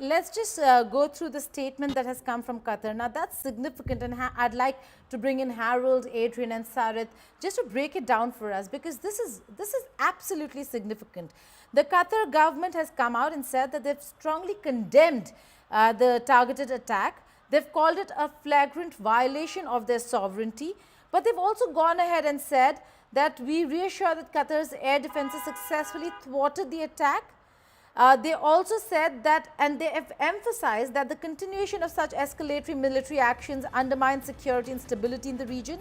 let's just go through the statement that has come from Qatar. Now, that's significant, and I'd like to bring in Harold, Adrian, and Sarit just to break it down for us, because this is absolutely significant. The Qatar government has come out and said that they've strongly condemned the targeted attack. They've called it a flagrant violation of their sovereignty, but they've also gone ahead and said that we reassure that Qatar's air defenses successfully thwarted the attack. They also said that, and they have emphasized that the continuation of such escalatory military actions undermines security and stability in the region.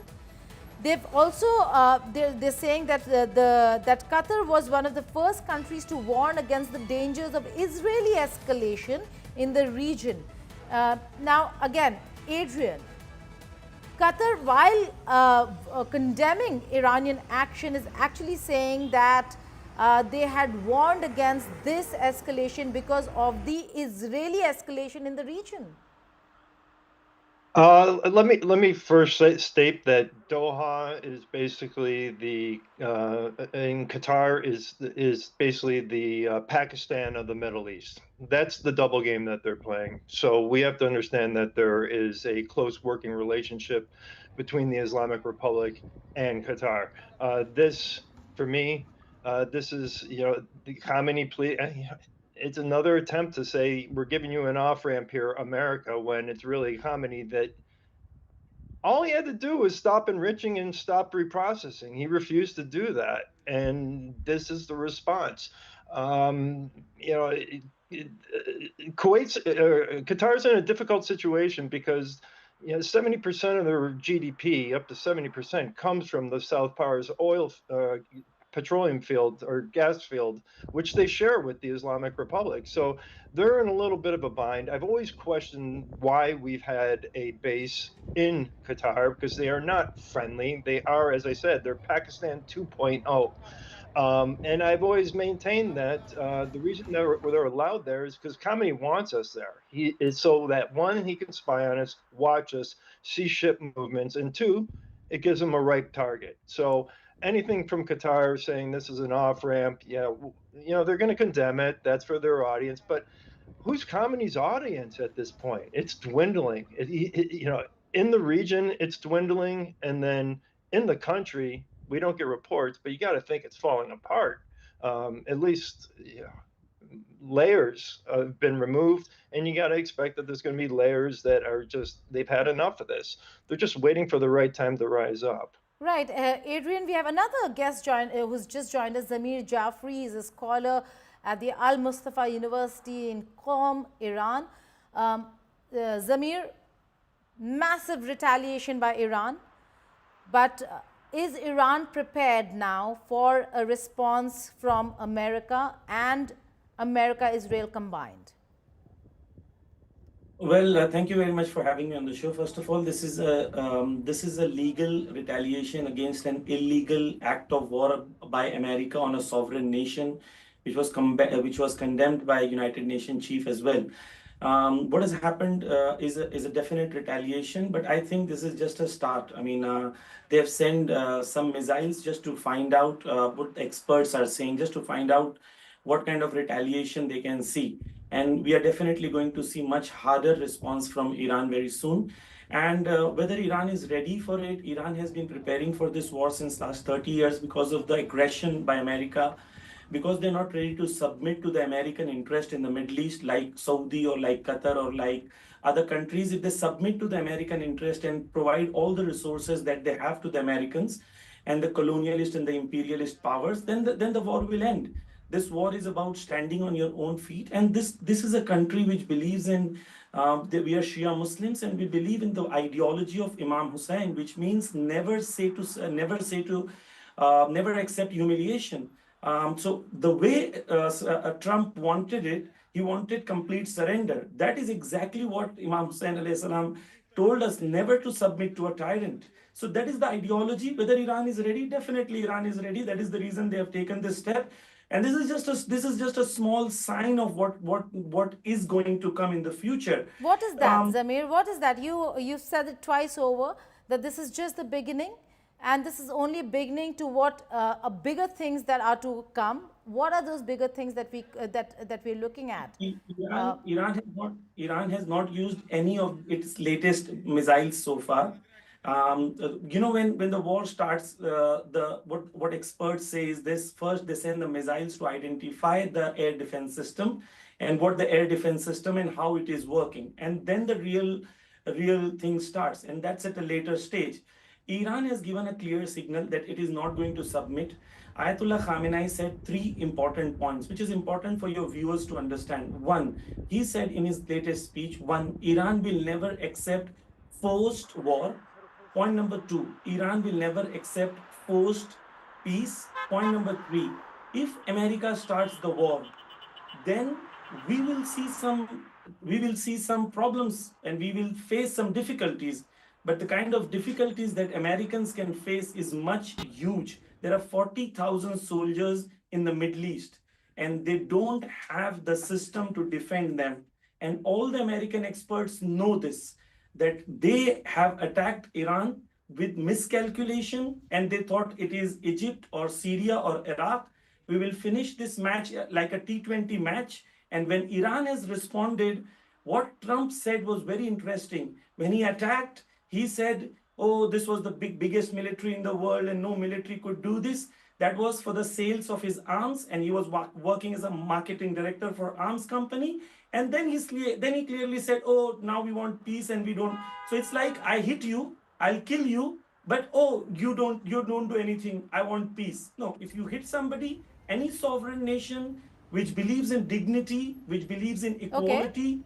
They've also, they're saying that that Qatar was one of the first countries to warn against the dangers of Israeli escalation in the region. Now, again, Adrian, Qatar, while condemning Iranian action, is actually saying that they had warned against this escalation because of the Israeli escalation in the region. Let me first state that Doha is basically the in Qatar is basically the Pakistan of the Middle East. That's the double game that they're playing. So we have to understand that there is a close working relationship between the Islamic Republic and Qatar. This, for me, this is, the Khamenei plea. It's another attempt to say we're giving you an off ramp here, America, when it's really Khamenei that all he had to do was stop enriching and stop reprocessing. He refused to do that, and this is the response. Qatar's in a difficult situation because 70% of their GDP, up to 70%, comes from the South Power's oil petroleum field or gas field, which they share with the Islamic Republic. So they're in a little bit of a bind. I've always questioned why we've had a base in Qatar, because they are not friendly. They are, as I said, they're Pakistan 2.0. And I've always maintained that the reason they're allowed there is because Khamenei wants us there. He is so that, one, he can spy on us, watch us, see ship movements, and two, it gives him a ripe target. So anything from Qatar saying this is an off ramp, they're going to condemn it. That's for their audience. But who's Khamenei's audience at this point? It's dwindling. In the region, it's dwindling, and then in the country, we don't get reports, but you got to think it's falling apart. At least layers have been removed, and you got to expect that there's going to be layers that are just, they've had enough of this. They're just waiting for the right time to rise up. Right. Adrian, we have another guest who's just joined us, Zamir Jafri. He's a scholar at the Al Mustafa University in Qom, Iran. Zamir, massive retaliation by Iran, but is Iran prepared now for a response from America and America-Israel combined? Well, thank you very much for having me on the show. First of all, this is a legal retaliation against an illegal act of war by America on a sovereign nation, which was condemned by United Nations chief as well. What has happened is a definite retaliation, but I think this is just a start. I mean, they have sent some missiles just to find out what experts are saying, just to find out what kind of retaliation they can see. And we are definitely going to see much harder response from Iran very soon. And whether Iran is ready for it, Iran has been preparing for this war since last 30 years because of the aggression by America, because they're not ready to submit to the American interest in the Middle East, like Saudi or like Qatar or like other countries. If they submit to the American interest and provide all the resources that they have to the Americans and the colonialist and the imperialist powers, then the war will end. This war is about standing on your own feet, and this is a country which believes in we are Shia Muslims, and we believe in the ideology of Imam Hussein, which means never accept humiliation. So the way Trump wanted it, he wanted complete surrender. That is exactly what Imam Hussein alayhi salam told us, never to submit to a tyrant. So that is the ideology. Whether Iran is ready, definitely Iran is ready. That is the reason they have taken this step. And this is just a small sign of what is going to come in the future. What is that, Zamir? What is that? You said it twice over that this is just the beginning, And this is only beginning to what bigger things that are to come. What are those bigger things that we're looking at? Iran has not used any of its latest missiles so far. When the war starts, what experts say is this: first they send the missiles to identify the air defense system and what the air defense system and how it is working, and then the real thing starts, and that's at a later stage. Iran has given a clear signal that it is not going to submit. Ayatollah Khamenei said three important points, which is important for your viewers to understand. One, he said in his latest speech, one, Iran will never accept forced war. Point number two, Iran will never accept forced peace. Point number three, if America starts the war, then we will see some problems and we will face some difficulties. But the kind of difficulties that Americans can face is much huge. There are 40,000 soldiers in the Middle East, and they don't have the system to defend them. And all the American experts know this, that they have attacked Iran with miscalculation, and they thought it is Egypt or Syria or Iraq. We will finish this match like a T20 match. And when Iran has responded, what Trump said was very interesting. When he attacked, he said, oh, this was the biggest military in the world and no military could do this. That was for the sales of his arms, and he was working as a marketing director for arms company. And then he clearly said, oh, now we want peace and we don't. So it's like, I hit you, I'll kill you, but oh, you don't do anything. I want peace. No, if you hit somebody, any sovereign nation which believes in dignity, which believes in equality,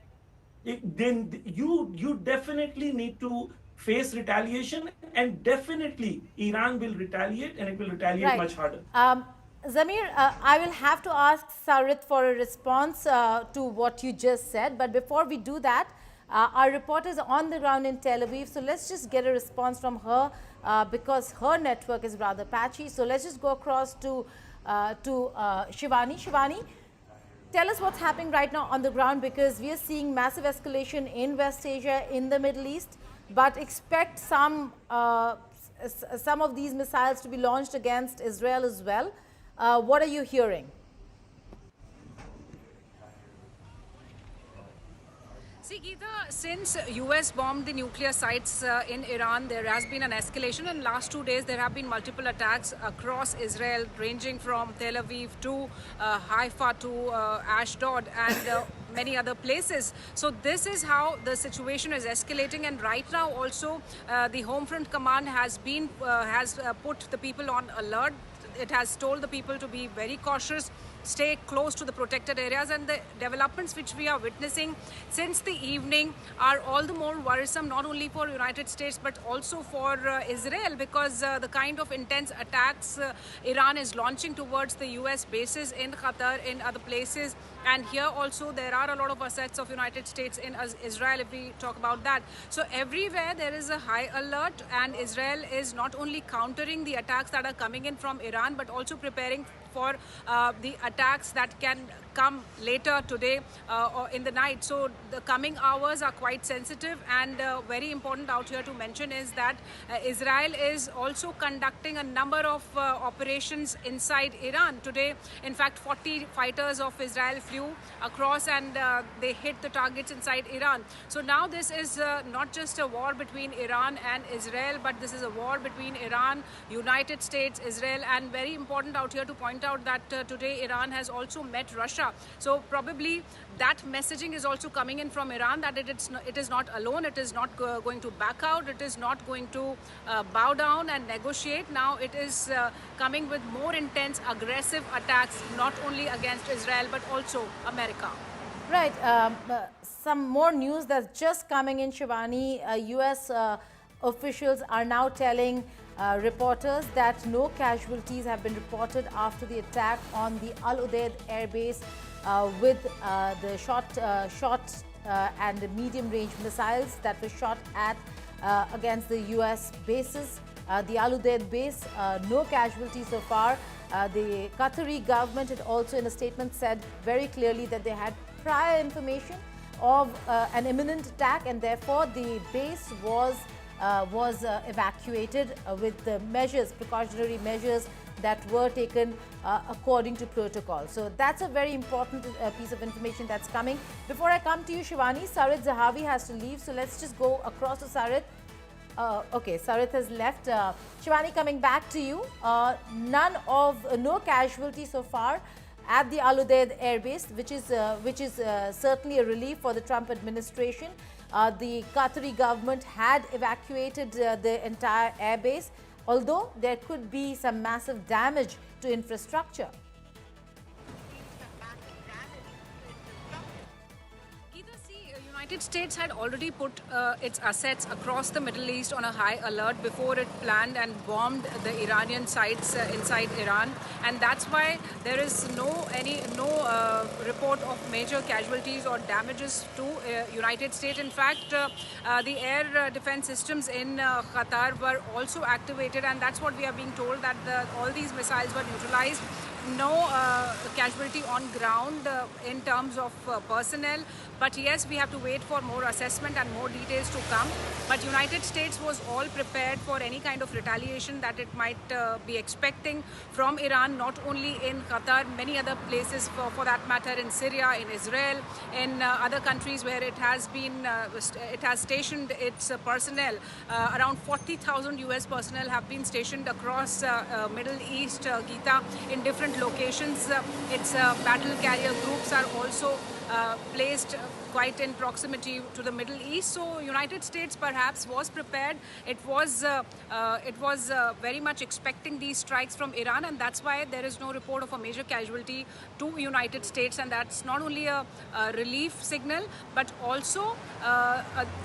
then you definitely need to face retaliation, and definitely Iran will retaliate, and it will retaliate much harder. Zamir, I will have to ask Sarit for a response to what you just said. But before we do that, our reporter is on the ground in Tel Aviv. So let's just get a response from her because her network is rather patchy. So let's just go across to Shivani. Shivani, tell us what's happening right now on the ground, because we are seeing massive escalation in West Asia, in the Middle East, but expect some of these missiles to be launched against Israel as well. What are you hearing? See, Geeta, since US bombed the nuclear sites in Iran, there has been an escalation. In the last 2 days, there have been multiple attacks across Israel, ranging from Tel Aviv to Haifa to Ashdod and many other places. So this is how the situation is escalating. And right now also, the Home Front Command has put the people on alert. It has told the people to be very cautious, stay close to the protected areas, and the developments which we are witnessing since the evening are all the more worrisome, not only for United States but also for Israel, because the kind of intense attacks Iran is launching towards the US bases in Qatar, in other places, and here also there are a lot of assets of United States in Israel, if we talk about that. So everywhere there is a high alert, and Israel is not only countering the attacks that are coming in from Iran but also preparing for the attacks that can come later today or in the night. So the coming hours are quite sensitive, and very important out here to mention is that Israel is also conducting a number of operations inside Iran. Today, in fact, 40 fighters of Israel flew across and they hit the targets inside Iran. So now this is not just a war between Iran and Israel, but this is a war between Iran, United States, Israel, and very important out here to point out that today Iran has also met Russia. So probably that messaging is also coming in from Iran, that it is not alone, it is not going to back out, it is not going to bow down and negotiate. Now it is coming with more intense, aggressive attacks, not only against Israel but also America. Right. Some more news that's just coming in, Shivani. US officials are now telling reporters that no casualties have been reported after the attack on the Udeid Air Base with the short and medium-range missiles that were shot at against the US bases. The Udeid base, no casualties so far. The Qatari government had also in a statement said very clearly that they had prior information of an imminent attack, and therefore the base was was evacuated with the measures, precautionary measures that were taken according to protocol. So that's a very important piece of information that's coming. Before I come to you, Shivani, Sarit Zhawi has to leave, so let's just go across to Sarit. Okay, Sarit has left. Shivani, coming back to you. No casualties so far at the Udeid Air Base, which is certainly a relief for the Trump administration. The Qatari government had evacuated the entire airbase, although there could be some massive damage to infrastructure. United States had already put its assets across the Middle East on a high alert before it planned and bombed the Iranian sites inside Iran, and that's why there is no report of major casualties or damages to United States. In fact, the air defense systems in Qatar were also activated, and that's what we are being told, that all these missiles were neutralized. No casualty on ground in terms of personnel, but yes, we have to wait for more assessment and more details to come. But United States was all prepared for any kind of retaliation that it might be expecting from Iran, not only in Qatar, many other places for that matter, in Syria, in Israel, in other countries where it has been, it has stationed its personnel. Around 40,000 US personnel have been stationed across Middle East, Gita, in different locations. Its battle carrier groups are also placed quite in proximity to the Middle East. So United States perhaps was prepared. It was very much expecting these strikes from Iran, and that's why there is no report of a major casualty to United States. And that's not only a relief signal, but also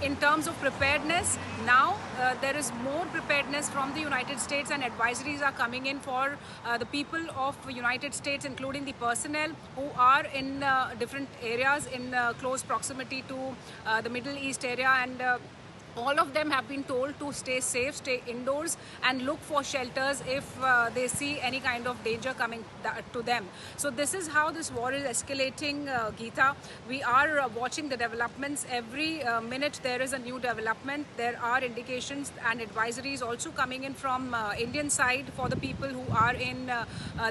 in terms of preparedness. Now there is more preparedness from the United States, and advisories are coming in for the people of United States, including the personnel who are in different areas in close proximity to the Middle East area, and all of them have been told to stay safe, stay indoors, and look for shelters if they see any kind of danger coming to them. So this is how this war is escalating, Geeta. We are watching the developments. Every minute there is a new development. There are indications and advisories also coming in from Indian side for the people who are in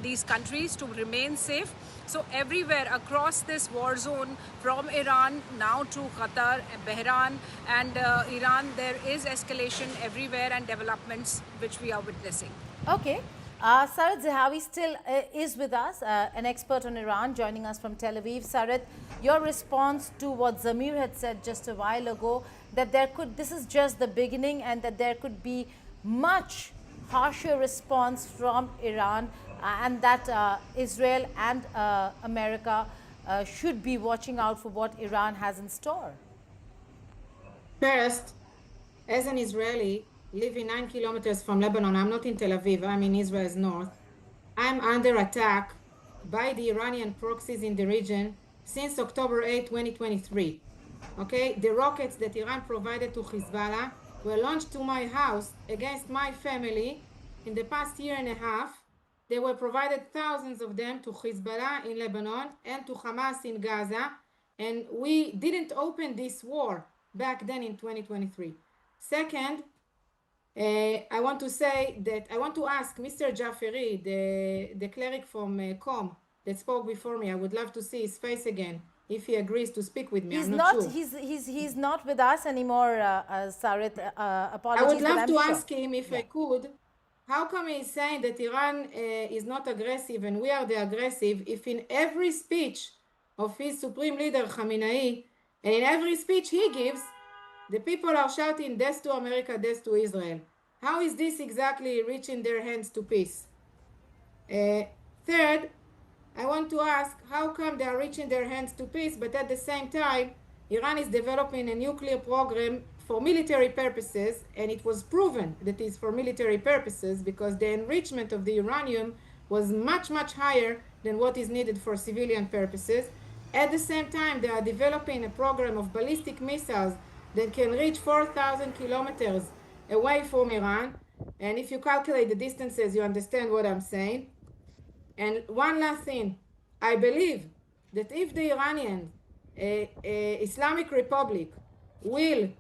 these countries to remain safe. So everywhere across this war zone, from Iran now to Qatar, Bahrain and Iran, there is escalation everywhere and developments which we are witnessing. Okay. Sarit Zhawi still is with us, an expert on Iran, joining us from Tel Aviv. Sarit, your response to what Zamir had said just a while ago, that this is just the beginning, and that there could be much harsher response from Iran, and that Israel and America should be watching out for what Iran has in store. First, as an Israeli living 9 kilometers from Lebanon, I'm not in Tel Aviv, I'm in Israel's north. I'm under attack by the Iranian proxies in the region since October 8, 2023. Okay, the rockets that Iran provided to Hezbollah were launched to my house against my family in the past year and a half. They were provided, thousands of them, to Hezbollah in Lebanon and to Hamas in Gaza. And we didn't open this war back then in 2023. Second, I want to say that I want to ask Mr. Jaferi, the cleric from QOM that spoke before me. I would love to see his face again if he agrees to speak with me. He's I'm not sure. He's not with us anymore, Sarit. Apologies. I would love to sure. ask him if I could. How come he's saying that Iran is not aggressive and we are the aggressive, if in every speech of his supreme leader Khamenei, and in every speech he gives, the people are shouting death to America, death to Israel? How is this exactly reaching their hands to peace? Third, I want to ask, how come they are reaching their hands to peace, but at the same time, Iran is developing a nuclear program for military purposes, and it was proven that it's for military purposes because the enrichment of the uranium was much, much higher than what is needed for civilian purposes. At the same time, they are developing a program of ballistic missiles that can reach 4,000 kilometers away from Iran. And if you calculate the distances, you understand what I'm saying. And one last thing, I believe that if the Iranian Islamic Republic will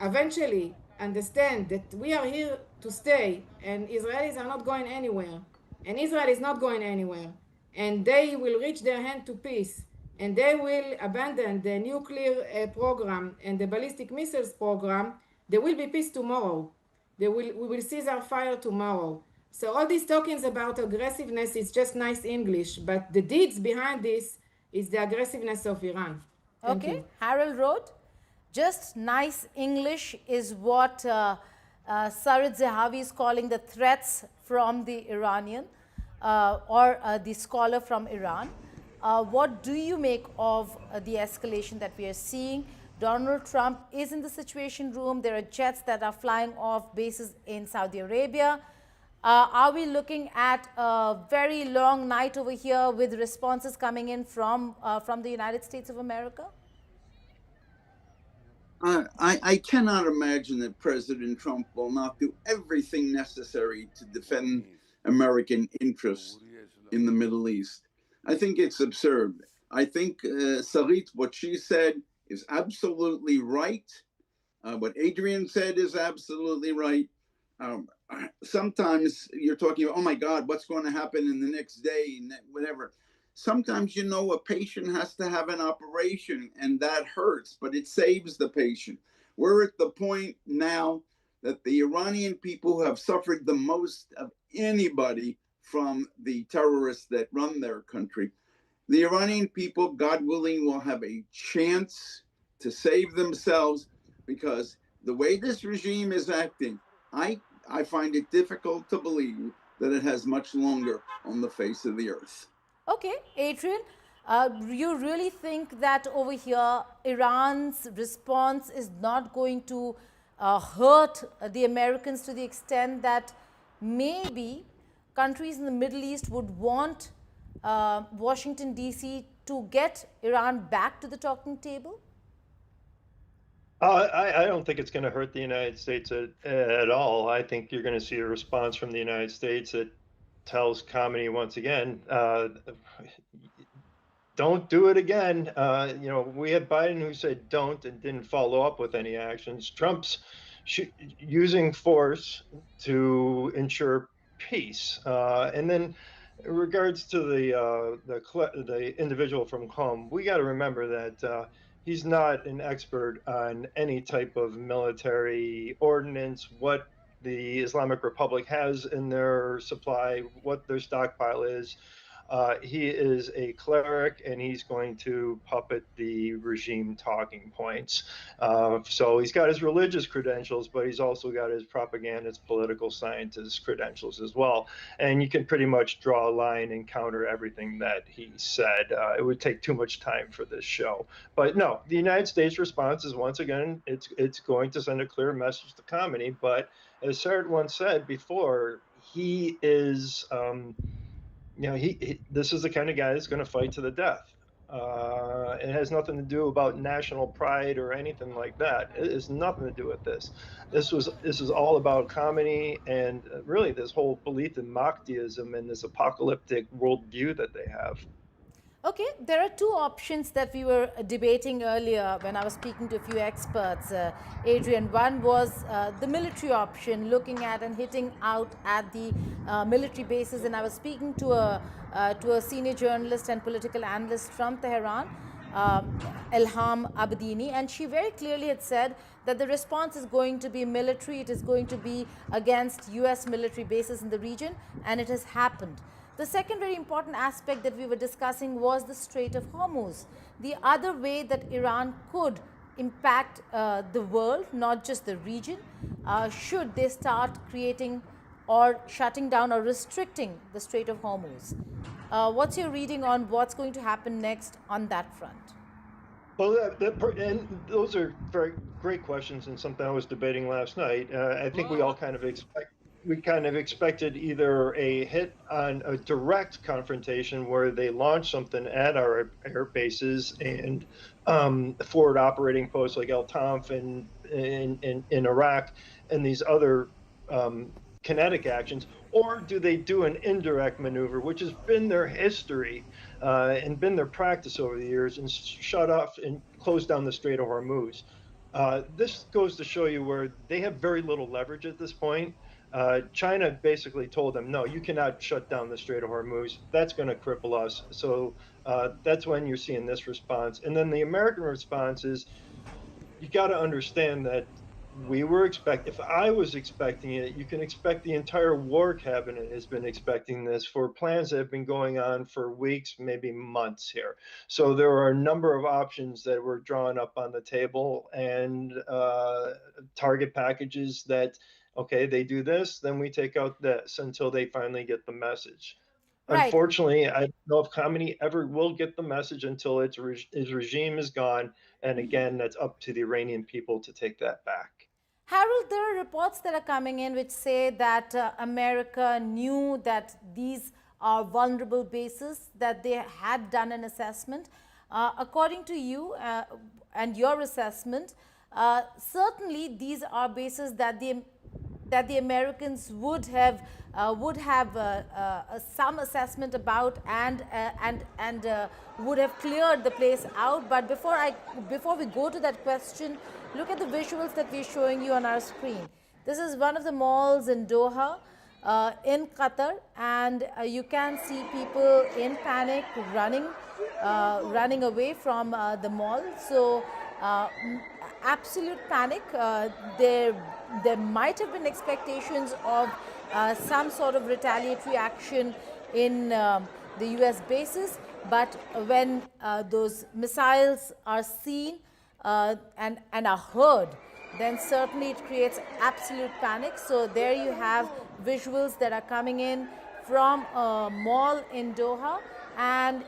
eventually understand that we are here to stay, and Israelis are not going anywhere, and Israel is not going anywhere, and they will reach their hand to peace, and they will abandon the nuclear program and the ballistic missiles program, there will be peace tomorrow. We will cease our fire tomorrow. So all these talkings about aggressiveness is just nice English, but the deeds behind this is the aggressiveness of Iran. Thank Okay, you. Harold wrote, just nice English is what Sarid Zahawi is calling the threats from the Iranian or the scholar from Iran. What do you make of the escalation that we are seeing? Donald Trump is in the Situation Room. There are jets that are flying off bases in Saudi Arabia. Are we looking at a very long night over here with responses coming in from the United States of America? I cannot imagine that President Trump will not do everything necessary to defend American interests in the Middle East. I think it's absurd. I think Sarit, what she said is absolutely right. What Adrian said is absolutely right. Sometimes you're talking about, oh my God, what's going to happen in the next day, and whatever. Sometimes, you know, a patient has to have an operation and that hurts, but it saves the patient. We're at the point now that the Iranian people have suffered the most of anybody from the terrorists that run their country. The Iranian people, God willing, will have a chance to save themselves, because the way this regime is acting, I find it difficult to believe that it has much longer on the face of the earth. Okay, Adrian, you really think that over here Iran's response is not going to hurt the Americans to the extent that maybe countries in the Middle East would want Washington, D.C. to get Iran back to the talking table? I don't think it's going to hurt the United States at all. I think you're going to see a response from the United States that tells Khamenei once again, don't do it again. You know, we had Biden who said don't and didn't follow up with any actions. Trump's using force to ensure peace. And then in regards to the individual from Qom, we got to remember that he's not an expert on any type of military ordnance, what the Islamic Republic has in their supply, what their stockpile is. He is a cleric, and he's going to puppet the regime talking points. So he's got his religious credentials, but he's also got his propagandist, political scientist credentials as well. And you can pretty much draw a line and counter everything that he said. It would take too much time for this show. But no, the United States response is, once again, it's going to send a clear message to Khamenei. But as Sarah once said before, he is you know, this is the kind of guy that's going to fight to the death. It has nothing to do about national pride or anything like that. It has nothing to do with this. This is all about Khamenei and really this whole belief in Mahdiism and this apocalyptic worldview that they have. Okay, there are two options that we were debating earlier when I was speaking to a few experts, Adrian. One was the military option, looking at and hitting out at the military bases. And I was speaking to a senior journalist and political analyst from Tehran, Ilham Abedini, and she very clearly had said that the response is going to be military. It is going to be against US military bases in the region, and it has happened. The second very important aspect that we were discussing was the Strait of Hormuz. The other way that Iran could impact the world, not just the region, should they start creating or shutting down or restricting the Strait of Hormuz. What's your reading on what's going to happen next on that front? Well, and those are very great questions, and something I was debating last night. I think we all kind of expected either a hit on a direct confrontation where they launch something at our air bases and forward operating posts like El Tanf in Iraq and these other kinetic actions, or do they do an indirect maneuver, which has been their history and been their practice over the years, and shut off and close down the Strait of Hormuz? This goes to show you where they have very little leverage at this point. China basically told them, no, you cannot shut down the Strait of Hormuz. That's going to cripple us. So that's when you're seeing this response. And then the American response is, you got to understand that if I was expecting it, you can expect the entire war cabinet has been expecting this for plans that have been going on for weeks, maybe months here. So there are a number of options that were drawn up on the table, and target packages that, okay, they do this, then we take out this until they finally get the message. Right. Unfortunately, I don't know if Khamenei ever will get the message until his regime is gone. And again, that's up to the Iranian people to take that back. Harold, there are reports that are coming in which say that America knew that these are vulnerable bases, that they had done an assessment. According to you and your assessment, certainly these are bases that the Americans would have some assessment about and would have cleared the place out. But before we go to that question, look at the visuals that we're showing you on our screen. This is one of the malls in Doha, in Qatar, and you can see people in panic running away from the mall. So absolute panic. There might have been expectations of some sort of retaliatory action in the US bases, but when those missiles are seen and are heard, then certainly it creates absolute panic. So there you have visuals that are coming in from a mall in Doha, and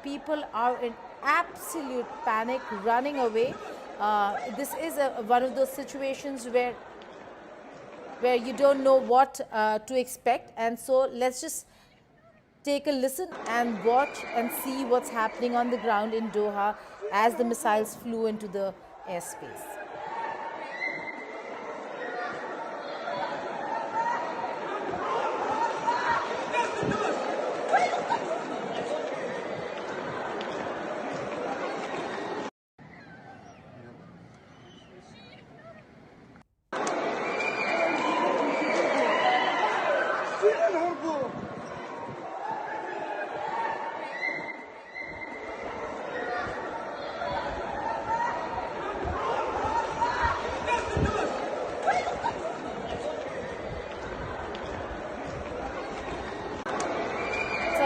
people are in absolute panic, running away. This is one of those situations where you don't know what to expect, and so let's just take a listen and watch and see what's happening on the ground in Doha as the missiles flew into the airspace.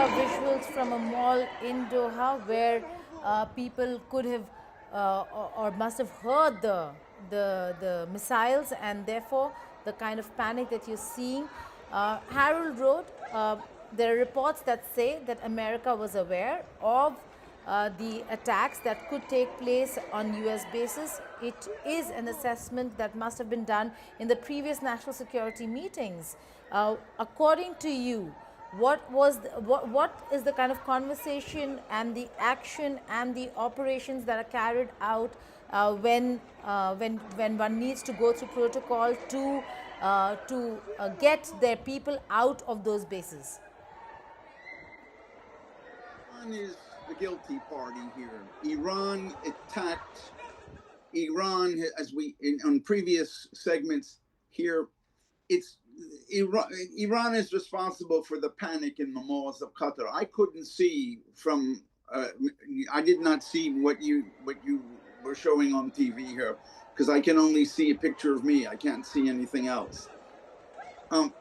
Visuals from a mall in Doha where people could have or must have heard the missiles, and therefore the kind of panic that you're seeing. Harold wrote, there are reports that say that America was aware of the attacks that could take place on US bases. It is an assessment that must have been done in the previous national security meetings. According to you, what is the kind of conversation and the action and the operations that are carried out when one needs to go through protocol to get their people out of those bases? Iran is the guilty party here. Iran attacked. Iran, as on previous segments here, Iran is responsible for the panic in the malls of Qatar. I couldn't see from, I did not see what you were showing on TV here, because I can only see a picture of me. I can't see anything else.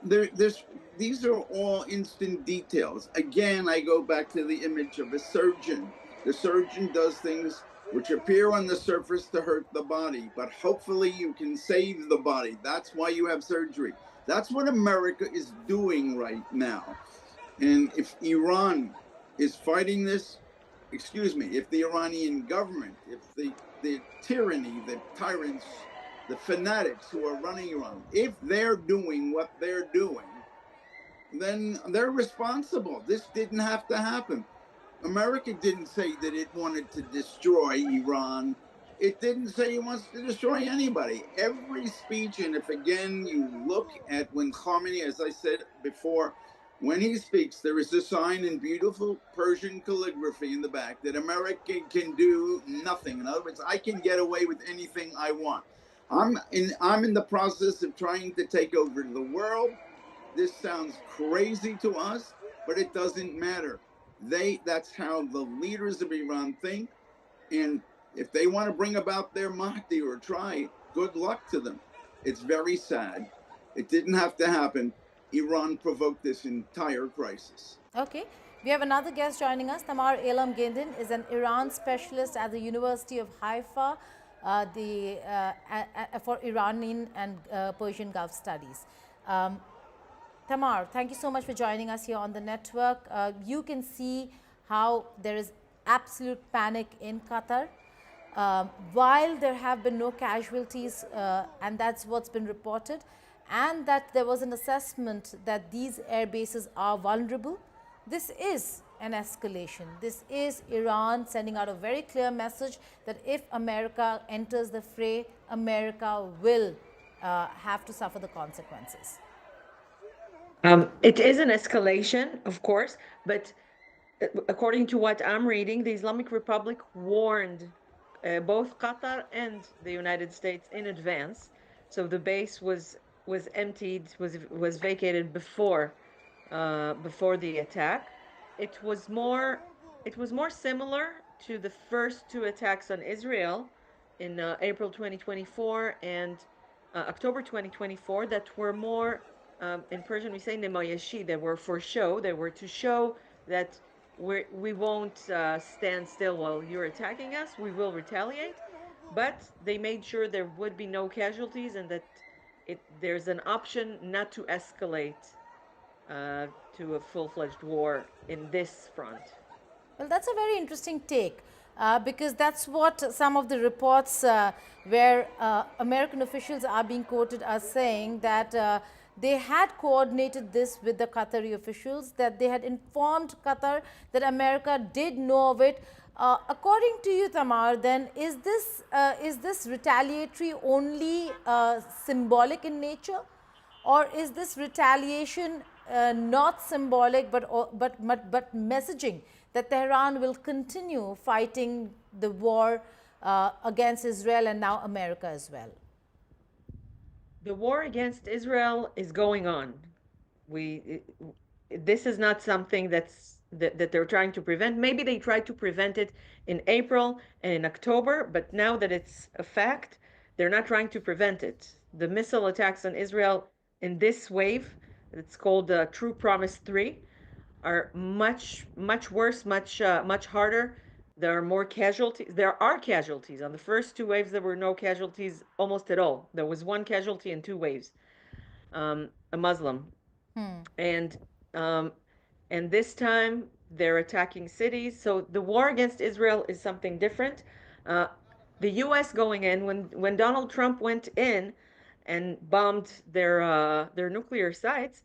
These are all instant details. Again, I go back to the image of a surgeon. The surgeon does things which appear on the surface to hurt the body, but hopefully you can save the body. That's why you have surgery. That's what America is doing right now. And if Iran is fighting this, if the Iranian government, if the tyranny, the tyrants, the fanatics who are running Iran, if they're doing what they're doing, then they're responsible. This didn't have to happen. America didn't say that it wanted to destroy Iran. It didn't say it wants to destroy anybody. Every speech, and if again you look at when Khamenei, as I said before, When he speaks, there is a sign in beautiful Persian calligraphy in the back that America can do nothing. In other words, I can get away with anything I want. I'm in the process of trying to take over the world. This sounds crazy to us, but it doesn't matter. That's how the leaders of Iran think. And if they want to bring about their Mahdi or try, good luck to them. It's very sad. It didn't have to happen. Iran provoked this entire crisis. Okay. We have another guest joining us. Tamar Gendin is an Iran specialist at the University of Haifa for Iranian and Persian Gulf Studies. Tamar, thank you so much for joining us here on the network. You can see how there is absolute panic in Qatar. While there have been no casualties, and that's what's been reported, and that there was an assessment that these air bases are vulnerable, this is an escalation. This is Iran sending out a very clear message that if America enters the fray, America will have to suffer the consequences. It is an escalation, of course, but according to what I'm reading, the Islamic Republic warned both Qatar and the United States in advance. So the base was emptied, was vacated before the attack. It was more similar to the first two attacks on Israel in April 2024 and October 2024 that were more, in Persian we say nemayashi, they were for show. They were to show that we won't stand still while you're attacking us. We will retaliate. But they made sure there would be no casualties and that there's an option not to escalate to a full-fledged war in this front. Well, that's a very interesting take because that's what some of the reports where American officials are being quoted as saying that they had coordinated this with the Qatari officials, that they had informed Qatar that America did know of it. According to you, Tamar, then is this retaliatory only symbolic in nature, or is this retaliation not symbolic but messaging that Tehran will continue fighting the war against Israel and now America as well? The war against Israel is going on. This is not something that they're trying to prevent. Maybe they tried to prevent it in April and in October, but now that it's a fact, they're not trying to prevent it. The missile attacks on Israel in this wave, it's called True Promise 3, are much worse, much harder. There are more casualties. There are casualties. On the first two waves, there were no casualties almost at all. There was one casualty in two waves, a Muslim. And this time they're attacking cities. So the war against Israel is something different. The U.S. going in, when Donald Trump went in and bombed their nuclear sites,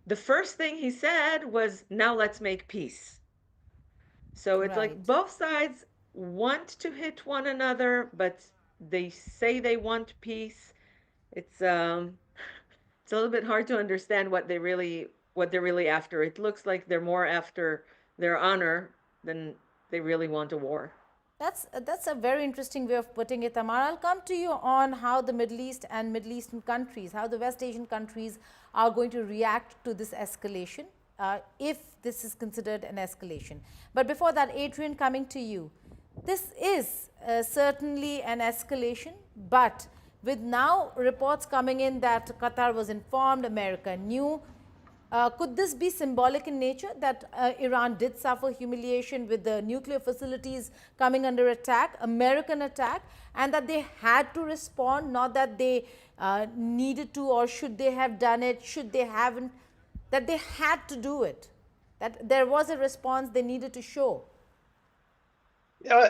the first thing he said was, "Now let's make peace." So it's like both sides want to hit one another, but they say they want peace. It's a little bit hard to understand what they're really after. It looks like they're more after their honor than they really want a war. That's a very interesting way of putting it, Tamar. I'll come to you on how the Middle East and Middle Eastern countries, how the West Asian countries are going to react to this escalation, if this is considered an escalation. But before that, Adrian, coming to you. This is certainly an escalation, but with now reports coming in that Qatar was informed, America knew, could this be symbolic in nature, that Iran did suffer humiliation with the nuclear facilities coming under attack, American attack, and that they had to respond, not that they needed to, or should they have done it, should they haven't, that they had to do it, that there was a response they needed to show?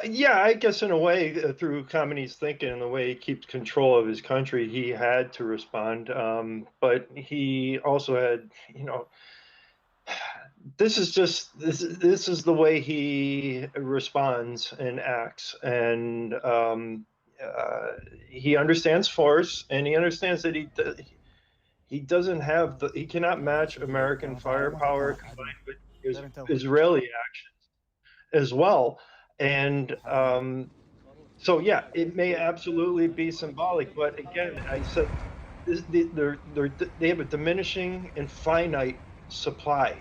Yeah, I guess in a way, through Khamenei's thinking and the way he keeps control of his country, he had to respond. But he also had, this is the way he responds and acts, and he understands force, and he understands that He doesn't have he cannot match American firepower combined with Israeli actions as well. And so, yeah, it may absolutely be symbolic, but again, I said they have a diminishing and finite supply.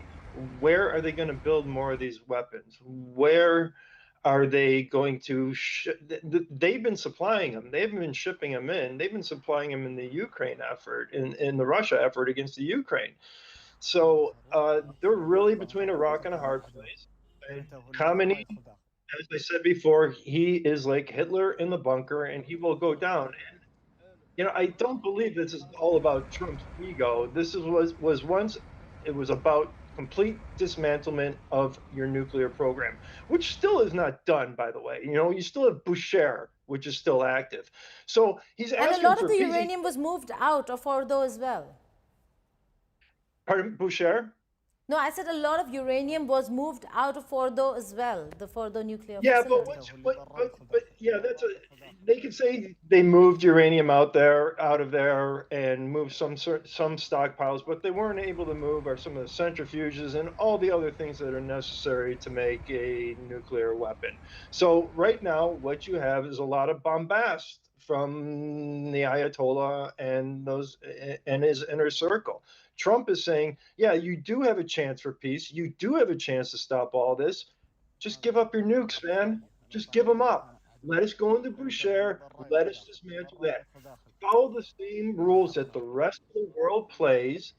Where are they going to build more of these weapons? Where are they going to? They've been supplying them. They've been shipping them in. They've been supplying them in the Ukraine effort, in the Russia effort against the Ukraine. So they're really between a rock and a hard place. And Khamenei, as I said before, he is like Hitler in the bunker, and he will go down. And I don't believe this is all about Trump's ego. This was once it was about complete dismantlement of your nuclear program, which still is not done, by the way. You still have Boucher, which is still active. So he's asking for peace. And a lot of the uranium was moved out of Fordo as well. Pardon, Boucher? No, I said a lot of uranium was moved out of Fordo as well, the Fordo nuclear facility. But yeah, they could say they moved uranium out of there and moved some stockpiles, but they weren't able to move some of the centrifuges and all the other things that are necessary to make a nuclear weapon. So right now, what you have is a lot of bombast from the Ayatollah and his inner circle. Trump is saying, yeah, you do have a chance for peace. You do have a chance to stop all this. Just give up your nukes, man. Just give them up. Let us go into Boucher. Let us dismantle that. Follow the same rules that the rest of the world plays,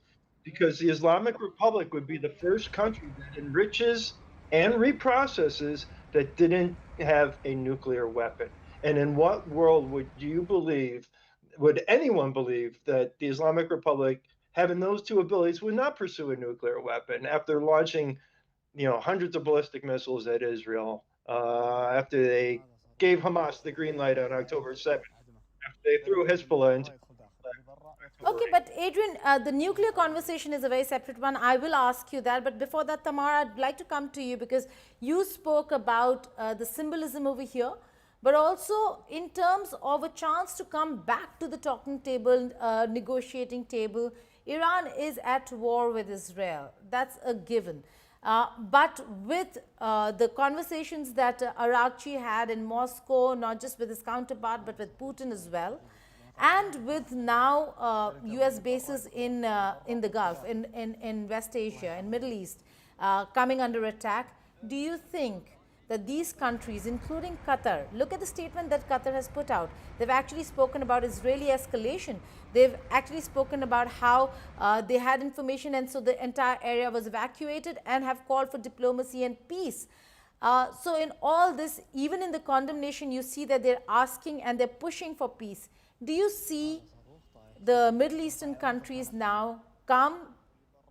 because the Islamic Republic would be the first country that enriches and reprocesses that didn't have a nuclear weapon. And in what world would anyone believe that the Islamic Republic, having those two abilities, would not pursue a nuclear weapon after launching, hundreds of ballistic missiles at Israel, after they gave Hamas the green light on October 7th, after they threw Hezbollah into... Okay, but Adrian, the nuclear conversation is a very separate one. I will ask you that. But before that, Tamar, I'd like to come to you because you spoke about the symbolism over here, but also in terms of a chance to come back to the talking table, negotiating table. Iran is at war with Israel. That's a given. But with the conversations that Arakchi had in Moscow, not just with his counterpart, but with Putin as well, and with now US bases in the Gulf, in West Asia, in Middle East, coming under attack, do you think that these countries, including Qatar, look at the statement that Qatar has put out. They've actually spoken about Israeli escalation. They've actually spoken about how they had information and so the entire area was evacuated, and have called for diplomacy and peace. So in all this, even in the condemnation, you see that they're asking and they're pushing for peace. Do you see the Middle Eastern countries now come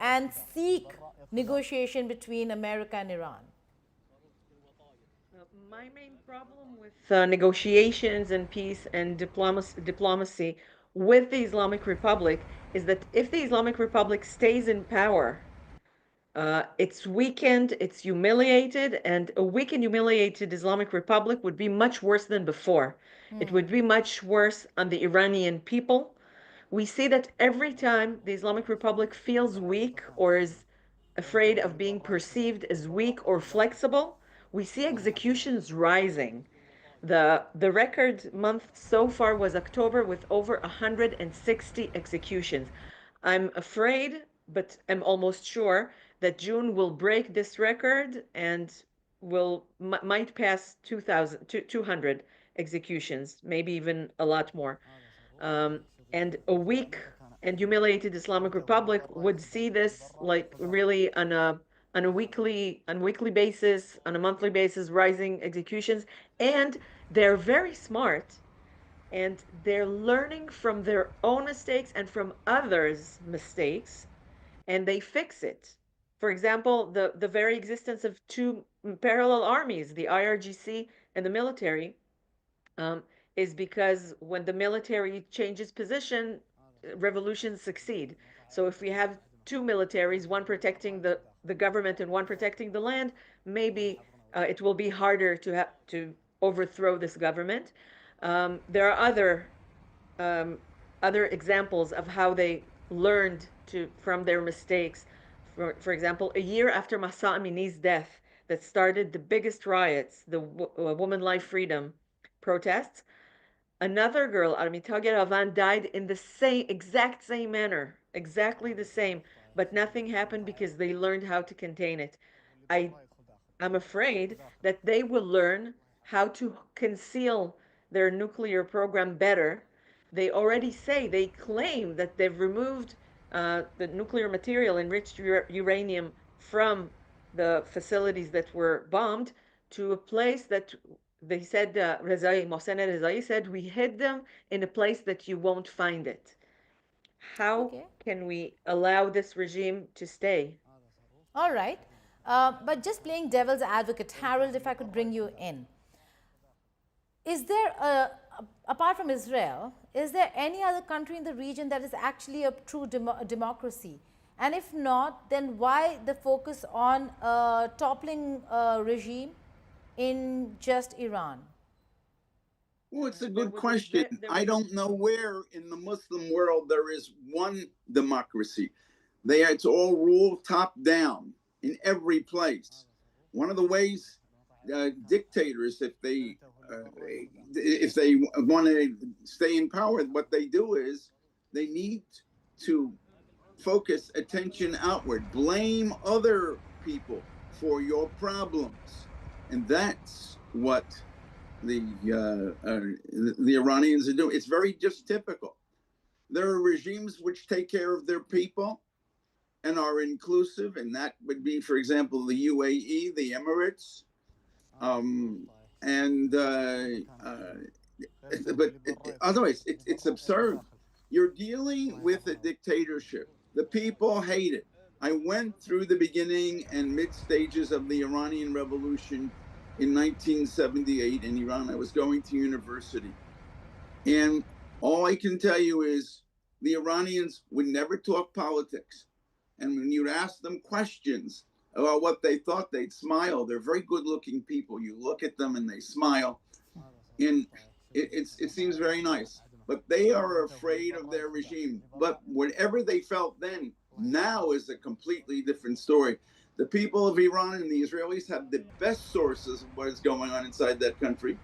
and seek negotiation between America and Iran? My main problem with negotiations and peace and diplomacy with the Islamic Republic is that if the Islamic Republic stays in power, it's weakened, it's humiliated, and a weak and humiliated Islamic Republic would be much worse than before. It would be much worse on the Iranian people. We see that every time the Islamic Republic feels weak or is afraid of being perceived as weak or flexible, we see executions rising. The record month so far was October, with over 160 executions. I'm afraid, but I'm almost sure, that June will break this record and might pass 200 executions, maybe even a lot more. And a weak and humiliated Islamic Republic would see this like really on a weekly basis, on a monthly basis, rising executions. And they're very smart, and they're learning from their own mistakes and from others' mistakes, and they fix it. For example, the very existence of two parallel armies, the IRGC and the military, is because when the military changes position, revolutions succeed. So if we have two militaries, one protecting the government and one protecting the land, maybe it will be harder to overthrow this government. There are other examples of how they learned from their mistakes. For example, a year after Mahsa Amini's death, that started the biggest riots, the Woman Life Freedom protests, another girl, Armita Geravan, died in the exact same manner, exactly the same, but nothing happened because they learned how to contain it. I'm afraid that they will learn how to conceal their nuclear program better. They claim that they've removed the nuclear material, enriched uranium, from the facilities that were bombed to a place that they said, Mohsen Rezai said, we hid them in a place that you won't find it. How Okay. can we allow this regime to stay? All right. But just playing devil's advocate, Harold, if I could bring you in. Is there, apart from Israel, is there any other country in the region that is actually a true democracy? And if not, then why the focus on toppling regime in just Iran? Well, it's a There good was question. there I was don't know where in the Muslim world there is one democracy. It's all ruled top down in every place. One of the ways dictators, if they want to stay in power, what they do is they need to focus attention outward, blame other people for your problems, and that's what the Iranians are doing. It's very just typical. There are regimes which take care of their people and are inclusive, and that would be, for example, the UAE, the Emirates, but otherwise, it's absurd. You're dealing with a dictatorship. The people hate it. I went through the beginning and mid stages of the Iranian Revolution in 1978 in Iran. I was going to university. And all I can tell you is the Iranians would never talk politics. And when you'd ask them questions about what they thought, they'd smile. They're very good looking people. You look at them and they smile. And it seems very nice. But they are afraid of their regime. But whatever they felt then, now is a completely different story. The people of Iran and the Israelis have the best sources of what is going on inside that country.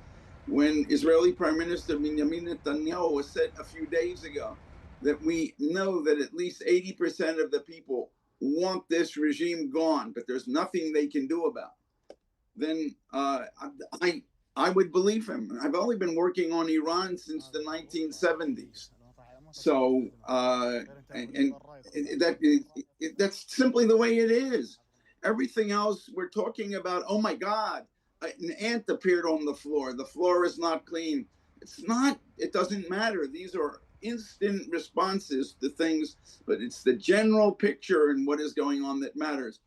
When Israeli Prime Minister Benjamin Netanyahu was said a few days ago that we know that at least 80% of the people want this regime gone, but there's nothing they can do about it, then I would believe him. I've only been working on Iran since the 1970s. So, that's simply the way it is. Everything else we're talking about, oh my God, an ant appeared on the floor. The floor is not clean. It's not, it doesn't matter. These are instant responses to things, but it's the general picture and what is going on that matters.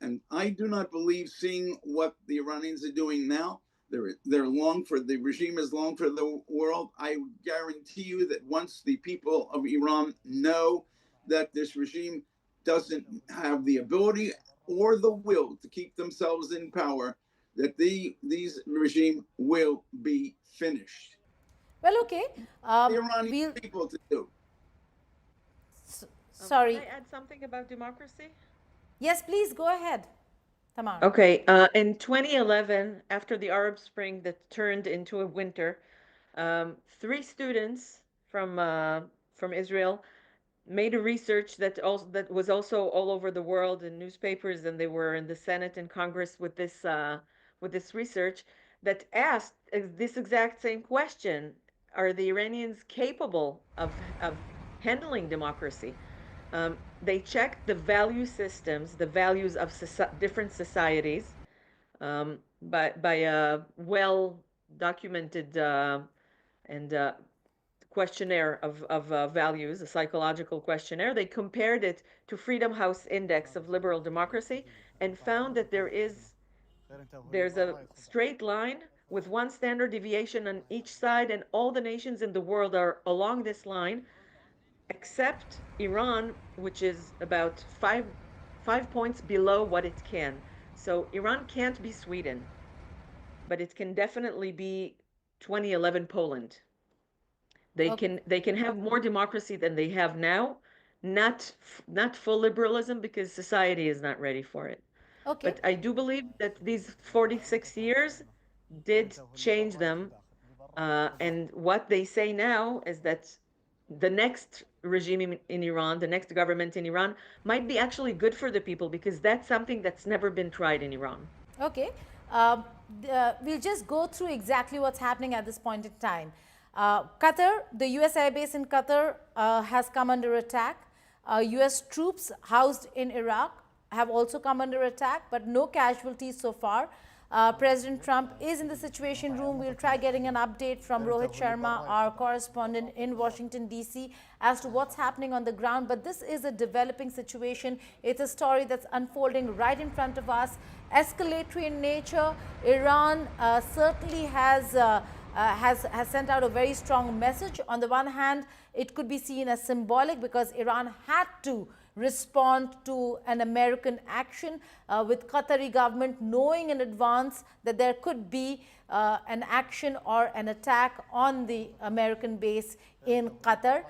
And I do not believe seeing what the Iranians are doing now, they're long for, the regime is long for the world. I guarantee you that once the people of Iran know that this regime doesn't have the ability or the will to keep themselves in power, that these regime will be finished. Well, okay. The Iranian people to do. Sorry. Can I add something about democracy? Yes, please go ahead, Tamar. Okay. In 2011, after the Arab Spring that turned into a winter, 3 students from Israel made a research that was also all over the world in newspapers, and they were in the Senate and Congress with this research that asked this exact same question: are the Iranians capable of handling democracy? They checked the value systems, the values of different societies, by a well documented and questionnaire of values, a psychological questionnaire. They compared it to Freedom House Index of Liberal Democracy and found that there's a straight line with one standard deviation on each side, and all the nations in the world are along this line, except Iran, which is about five points below what it can. So Iran can't be Sweden, but it can definitely be 2011 Poland. They can have more democracy than they have now, not full liberalism because society is not ready for it. Okay. But I do believe that these 46 years did change them. And what they say now is that the next regime in Iran, the next government in Iran, might be actually good for the people because that's something that's never been tried in Iran. Okay. We'll just go through exactly what's happening at this point in time. Qatar, the US Air Base in Qatar has come under attack. US troops housed in Iraq have also come under attack, but no casualties so far. President Trump is in the Situation Room. We'll try getting an update from Rohit Sharma, our correspondent in Washington, D.C., as to what's happening on the ground. But this is a developing situation. It's a story that's unfolding right in front of us. Escalatory in nature. Iran certainly has sent out a very strong message. On the one hand, it could be seen as symbolic because Iran had to respond to an American action with Qatari government knowing in advance that there could be an action or an attack on the American base in Qatar.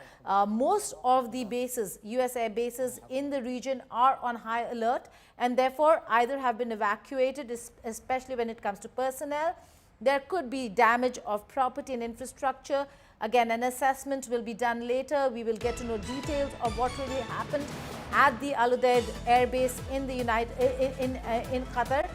Most of the bases, US air bases in the region are on high alert and therefore either have been evacuated, especially when it comes to personnel. There could be damage of property and infrastructure. Again, an assessment will be done later. We will get to know details of what really happened at the Udeid Air Base in the in Qatar.